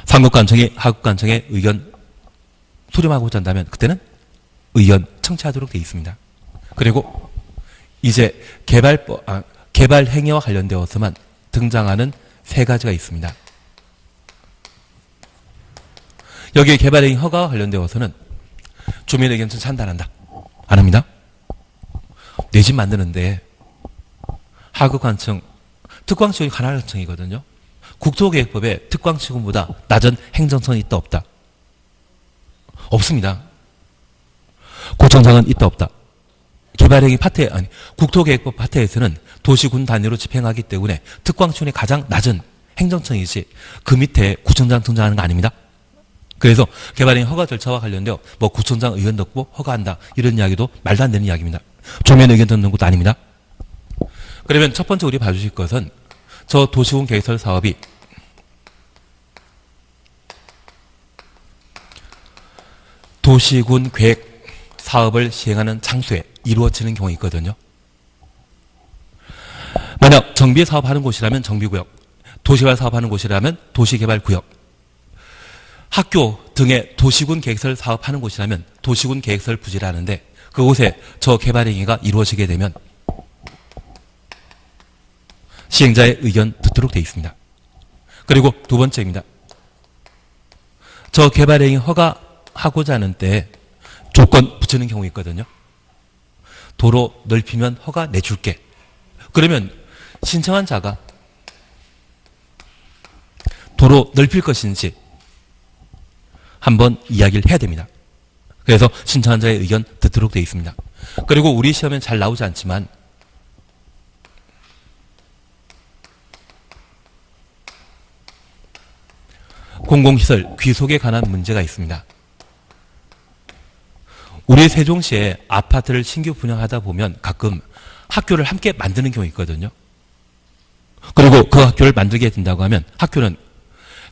상급관청이 하급관청의 의견 수렴하고자 한다면 그때는 의견 청취하도록 되어 있습니다. 그리고 이제 개발 행위와 관련되어서만 등장하는 3가지가 있습니다. 여기에 개발 행위 허가와 관련되어서는 주민 의견 청취 한다 안 한다? 안 합니다. 내 집 만드는데 하급관청, 특광시군이 관할청이거든요. 국토계획법에 특광시군보다 낮은 행정청이 있다 없다? 없습니다. 구청장은 있다 없다? 개발행위 파트, 아니, 국토계획법 파트에서는 도시군 단위로 집행하기 때문에 특광시군이 가장 낮은 행정청이지 그 밑에 구청장 등장하는 거 아닙니다. 그래서 개발행위 허가 절차와 관련되어 뭐 구청장 의견 듣고 허가한다 이런 이야기도 말도 안 되는 이야기입니다. 조면 의견 듣는 것도 아닙니다. 그러면 첫 번째 우리 봐주실 것은 저 도시군 계획설 사업이 도시군 계획 사업을 시행하는 장소에 이루어지는 경우가 있거든요. 만약 정비 사업하는 곳이라면 정비구역, 도시개발 사업하는 곳이라면 도시개발구역, 학교 등의 도시군 계획설 사업하는 곳이라면 도시군 계획설 부지를 하는데 그곳에 저 개발행위가 이루어지게 되면 시행자의 의견 듣도록 되어 있습니다. 그리고 두 번째입니다. 저 개발행위 허가하고자 하는 때 조건 붙이는 경우 있거든요. 도로 넓히면 허가 내줄게. 그러면 신청한 자가 도로 넓힐 것인지 한번 이야기를 해야 됩니다. 그래서 신청한 자의 의견 듣도록 되어 있습니다. 그리고 우리 시험엔 잘 나오지 않지만 공공시설 귀속에 관한 문제가 있습니다. 우리 세종시에 아파트를 신규 분양하다 보면 가끔 학교를 함께 만드는 경우가 있거든요. 그리고 그 학교를 만들게 된다고 하면 학교는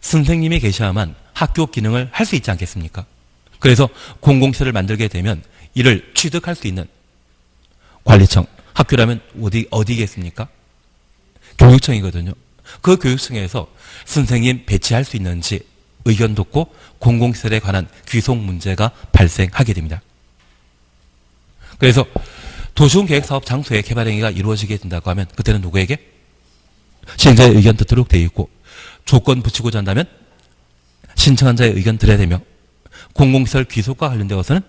선생님이 계셔야만 학교 기능을 할 수 있지 않겠습니까? 그래서 공공시설을 만들게 되면 이를 취득할 수 있는 관리청, 학교라면 어디겠습니까? 교육청이거든요. 그 교육청에서 선생님 배치할 수 있는지 의견 듣고 공공시설에 관한 귀속 문제가 발생하게 됩니다. 그래서 도시군 계획사업 장소에 개발행위가 이루어지게 된다고 하면 그때는 누구에게? 시행자의 의견 듣도록 되어 있고 조건 붙이고자 한다면 신청한 자의 의견 들어야 되며 공공시설 귀속과 관련되어서는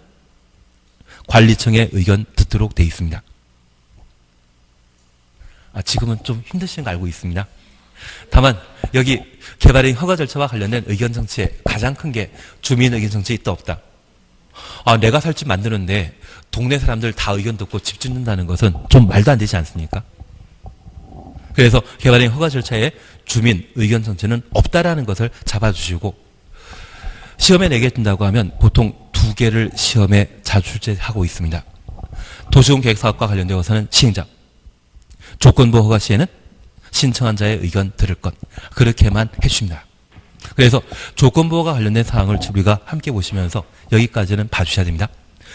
관리청의 의견 듣도록 되어 있습니다. 지금은 좀 힘드신 거 알고 있습니다. 다만 여기 개발행위 허가 절차와 관련된 의견 정치에 가장 큰 게 주민 의견 정치 있다 없다. 내가 살 집 만드는데 동네 사람들 다 의견 듣고 집 짓는다는 것은 좀 말도 안 되지 않습니까? 그래서 개발행위 허가 절차에 주민 의견 정치는 없다라는 것을 잡아주시고, 시험에 내겠다고 하면 보통 2개를 시험에 자주 출제하고 있습니다. 도시군 계획사업과 관련되어서는 시행자, 조건부 허가 시에는 신청한 자의 의견 들을 것, 그렇게만 해주십니다. 그래서 조건부와 관련된 사항을 우리가 함께 보시면서 여기까지는 봐주셔야 됩니다.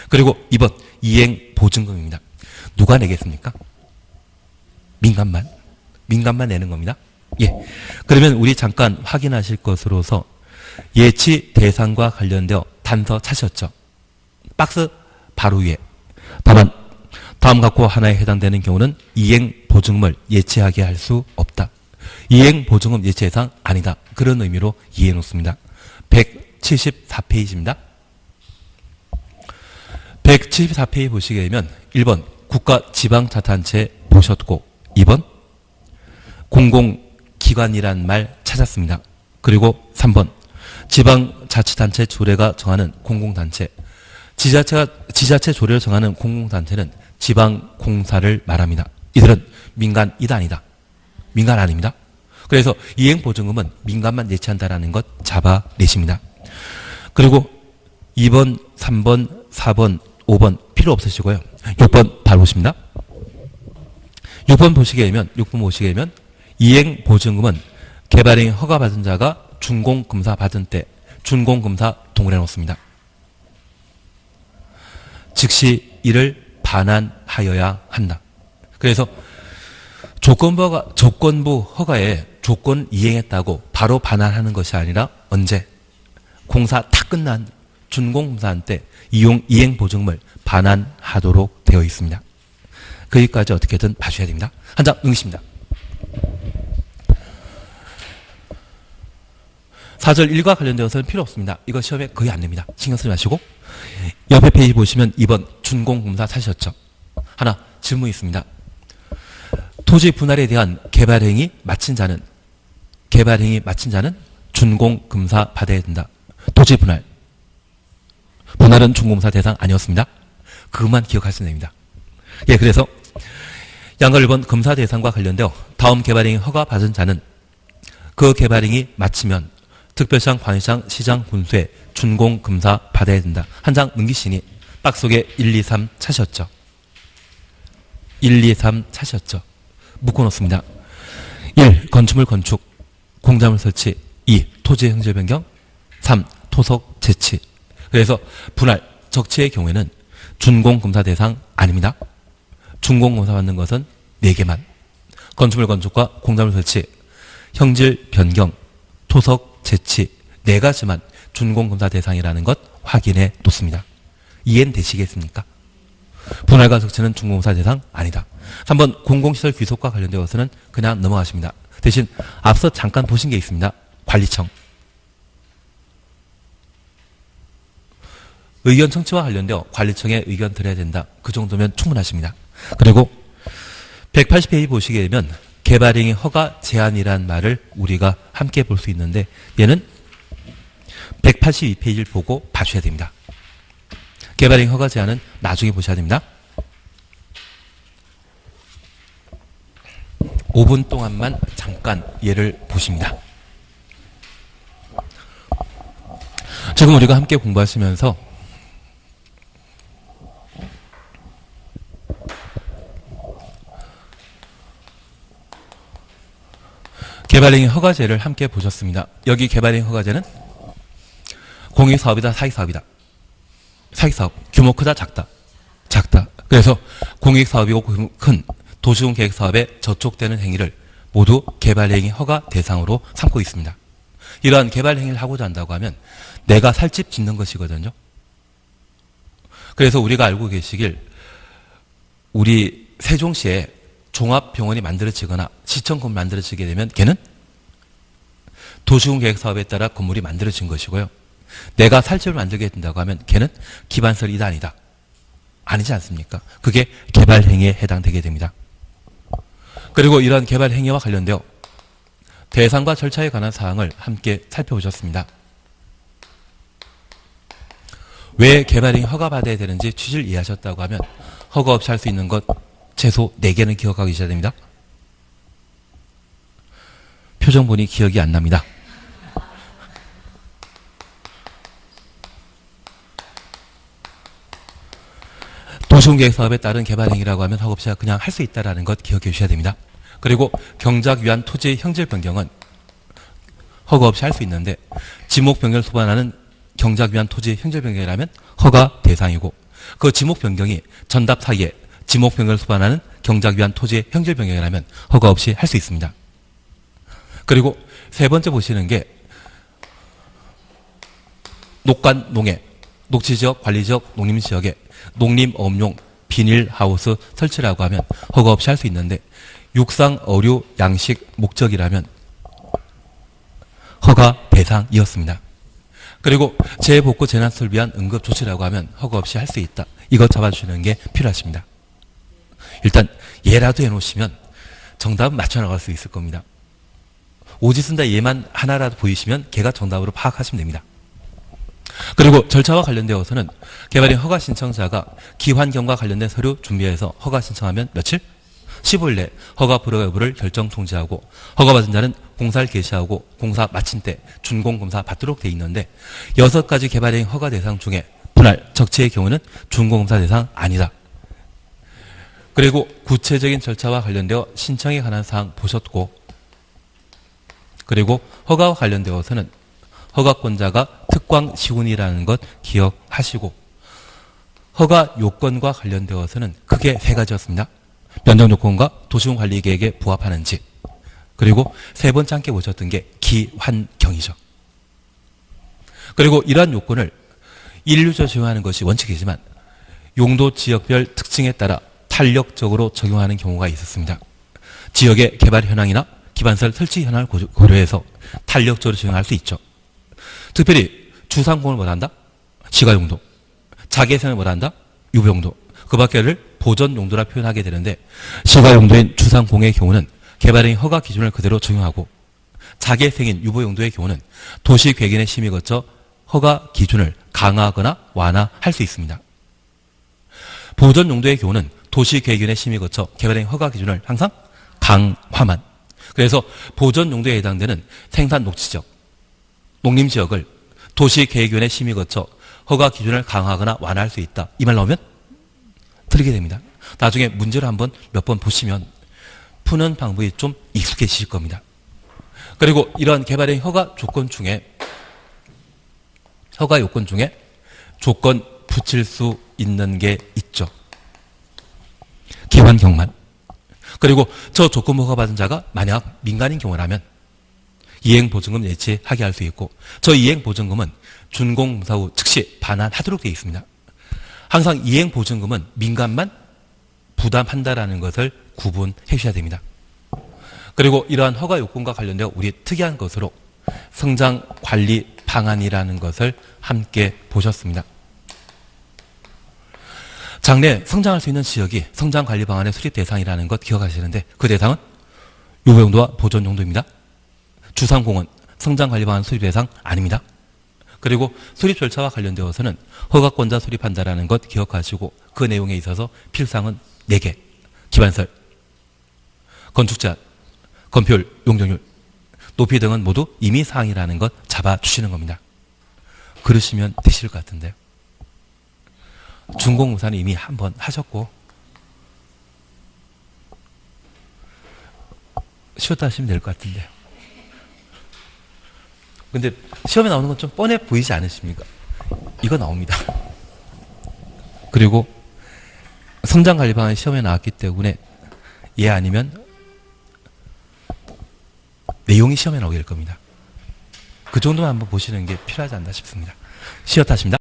그리고 2번 이행보증금입니다. 누가 내겠습니까? 민간만 내는 겁니다. 예. 그러면 우리 잠깐 확인하실 것으로서 예치 대상과 관련되어 단서 찾으셨죠? 박스 바로 위에. 다만 다음 각호 하나에 해당되는 경우는 이행보증금을 예치하게 할 수 없다. 이행보증금 예치 대상 아니다. 그런 의미로 이해해 놓습니다. 174페이지입니다. 174페이지 보시게 되면 1번 국가지방자치단체 보셨고, 2번 공공기관이란 말 찾았습니다. 그리고 3번 지방자치단체 조례가 정하는 공공단체, 지자체 조례를 정하는 공공단체는 지방공사를 말합니다. 이들은 민간이다 아니다. 민간 아닙니다. 그래서 이행보증금은 민간만 예치한다라는 것 잡아내십니다. 그리고 2번, 3번, 4번, 5번 필요 없으시고요. 6번 바로 보십니다. 6번 보시게 되면 이행보증금은 개발행위 허가받은 자가 준공검사 받은 때 준공검사 동원해 놓습니다. 즉시 이를 반환하여야 한다. 그래서 조건부 허가에 조건 이행했다고 바로 반환하는 것이 아니라 언제? 공사 다 끝난 준공검사한테 이행보증금을 반환하도록 되어 있습니다. 거기까지 어떻게든 봐주셔야 됩니다. 한 장 응시입니다. 4절 1과 관련되어서는 필요 없습니다. 이거 시험에 거의 안 냅니다. 신경 쓰지 마시고. 옆에 페이지 보시면 2번 준공검사 찾으셨죠? 하나 질문이 있습니다. 토지 분할에 대한 개발행위 마친 자는 준공검사 받아야 된다. 토지 분할은 준공검사 대상 아니었습니다. 그것만 기억하시면 됩니다. 예, 그래서 양가 1번 검사 대상과 관련되어 다음 개발행위 허가 받은 자는 그 개발행위 마치면 특별시장, 광역시장, 시장, 군수에 준공검사 받아야 된다. 한 장 넘기시니 박스 속에 1, 2, 3 차셨죠? 1, 2, 3 차셨죠? 묶어놓습니다. 1. 건축물 건축, 공작물 설치. 2. 토지 형질 변경. 3. 토속 재치. 그래서 분할, 적치의 경우에는 준공검사 대상 아닙니다. 준공검사 받는 것은 4개만. 건축물 건축과 공작물 설치, 형질 변경, 토속 재치 4가지만 준공검사 대상이라는 것 확인해 놓습니다. 이해는 되시겠습니까? 분할과 적치는 준공검사 대상 아니다. 3번 공공시설 귀속과 관련되어서는 그냥 넘어가십니다. 대신 앞서 잠깐 보신 게 있습니다. 관리청. 의견 청취와 관련되어 관리청에 의견 드려야 된다. 그 정도면 충분하십니다. 그리고 180페이지 보시게 되면 개발행위 허가 제한이란 말을 우리가 함께 볼 수 있는데, 얘는 182페이지를 보고 봐주셔야 됩니다. 개발행위 허가 제한은 나중에 보셔야 됩니다. 5분 동안만 잠깐 얘를 보십니다. 지금 우리가 함께 공부하시면서 개발행위 허가제를 함께 보셨습니다. 여기 개발행위 허가제는 공익사업이다, 사익사업이다. 사익사업, 규모 크다, 작다. 작다. 그래서 공익사업이고 큰 도시군 계획사업에 저촉되는 행위를 모두 개발행위 허가 대상으로 삼고 있습니다. 이러한 개발행위를 하고자 한다고 하면 내가 살 집 짓는 것이거든요. 그래서 우리가 알고 계시길, 우리 세종시에 종합병원이 만들어지거나 시청 건물이 만들어지게 되면 걔는 도시군 계획사업에 따라 건물이 만들어진 것이고요. 내가 살 집을 만들게 된다고 하면 걔는 기반설이다 아니다. 아니지 않습니까? 그게 개발행위에 해당되게 됩니다. 그리고 이러한 개발행위와 관련되어 대상과 절차에 관한 사항을 함께 살펴보셨습니다. 왜 개발이 허가받아야 되는지 취지를 이해하셨다고 하면 허가 없이 할 수 있는 것 최소 4개는 기억하고 계셔야 됩니다. 표정 보니 기억이 안 납니다. 도시군계획 사업에 따른 개발행위라고 하면 허가 없이 그냥 할 수 있다는 것 기억해 주셔야 됩니다. 그리고 경작 위한 토지의 형질 변경은 허가 없이 할 수 있는데 지목 변경을 소반하는 경작 위한 토지의 형질 변경이라면 허가 대상이고 그 지목 변경이 전답 사이에 지목 변경을 소반하는 경작 위한 토지의 형질 변경이라면 허가 없이 할 수 있습니다. 그리고 세 번째 보시는 게 녹간 농해, 녹지지역, 관리지역, 농림지역에 농림업용 비닐하우스 설치라고 하면 허가 없이 할 수 있는데 육상, 어류, 양식, 목적이라면 허가 대상이었습니다. 그리고 재복구 재난수를 위한 응급조치라고 하면 허가 없이 할 수 있다. 이것 잡아주시는 게 필요하십니다. 일단 예라도 해놓으시면 정답은 맞춰나갈 수 있을 겁니다. 오지 쓴다 예만 하나라도 보이시면 걔가 정답으로 파악하시면 됩니다. 그리고 절차와 관련되어서는 개발인 허가 신청자가 기환경과 관련된 서류 준비해서 허가 신청하면 며칠? 15일 내 허가 불허 여부를 결정 통지하고 허가받은 자는 공사를 개시하고 공사 마친 때 준공검사 받도록 돼 있는데 6가지 개발행 허가 대상 중에 분할, 적치의 경우는 준공검사 대상 아니다. 그리고 구체적인 절차와 관련되어 신청에 관한 사항 보셨고 그리고 허가와 관련되어서는 허가권자가 특광시군이라는 것 기억하시고 허가 요건과 관련되어서는 크게 3가지였습니다. 면적요건과 도시군관리계획에 부합하는지 그리고 세 번째 함께 보셨던 게 기환경이죠. 그리고 이러한 요건을 일률적으로 적용하는 것이 원칙이지만 용도 지역별 특징에 따라 탄력적으로 적용하는 경우가 있었습니다. 지역의 개발 현황이나 기반시설 설치 현황을 고려해서 탄력적으로 적용할 수 있죠. 특별히 주상공을 못한다? 시가용도. 자개생을 못한다? 유보용도. 그 밖에를 보전용도라 표현하게 되는데 시가용도인 주상공의 경우는 개발행위 허가 기준을 그대로 적용하고 자개생인 유보용도의 경우는 도시계획인의 심의 거쳐 허가 기준을 강화하거나 완화할 수 있습니다. 보전용도의 경우는 도시계획인의 심의 거쳐 개발행위 허가 기준을 항상 강화만. 그래서 보전용도에 해당되는 생산 녹지지역, 농림지역을 도시계획위원회 심의 거쳐 허가 기준을 강화하거나 완화할 수 있다. 이 말 나오면 틀리게 됩니다. 나중에 문제를 한번 몇 번 보시면 푸는 방법이 좀 익숙해지실 겁니다. 그리고 이러한 개발의 허가 요건 중에 조건 붙일 수 있는 게 있죠. 기환경만. 그리고 저 조건 허가받은 자가 만약 민간인 경우라면 이행보증금 예치하게 할 수 있고 저 이행보증금은 준공검사 후 즉시 반환하도록 되어 있습니다. 항상 이행보증금은 민간만 부담한다라는 것을 구분해 주셔야 됩니다. 그리고 이러한 허가 요건과 관련되어 우리 특이한 것으로 성장관리 방안이라는 것을 함께 보셨습니다. 장래 성장할 수 있는 지역이 성장관리 방안의 수립 대상이라는 것 기억하시는데 그 대상은 유보용도와 보존용도입니다. 주상공은 성장관리 방안 수립 대상 아닙니다. 그리고 수립 절차와 관련되어서는 허가권자 수립한다라는 것 기억하시고 그 내용에 있어서 필사항은 4개, 기반설, 건축제한, 건폐율, 용적률, 높이 등은 모두 임의사항이라는 것 잡아주시는 겁니다. 그러시면 되실 것 같은데요. 준공검사는 이미 한번 하셨고 쉬었다 하시면 될 것 같은데요. 근데 시험에 나오는 건 좀 뻔해 보이지 않으십니까? 이거 나옵니다. 그리고 성장관리 방안이 시험에 나왔기 때문에 예 아니면 내용이 시험에 나오게 될 겁니다. 그 정도만 한번 보시는 게 필요하지 않나 싶습니다. 쉬었다 하십니다.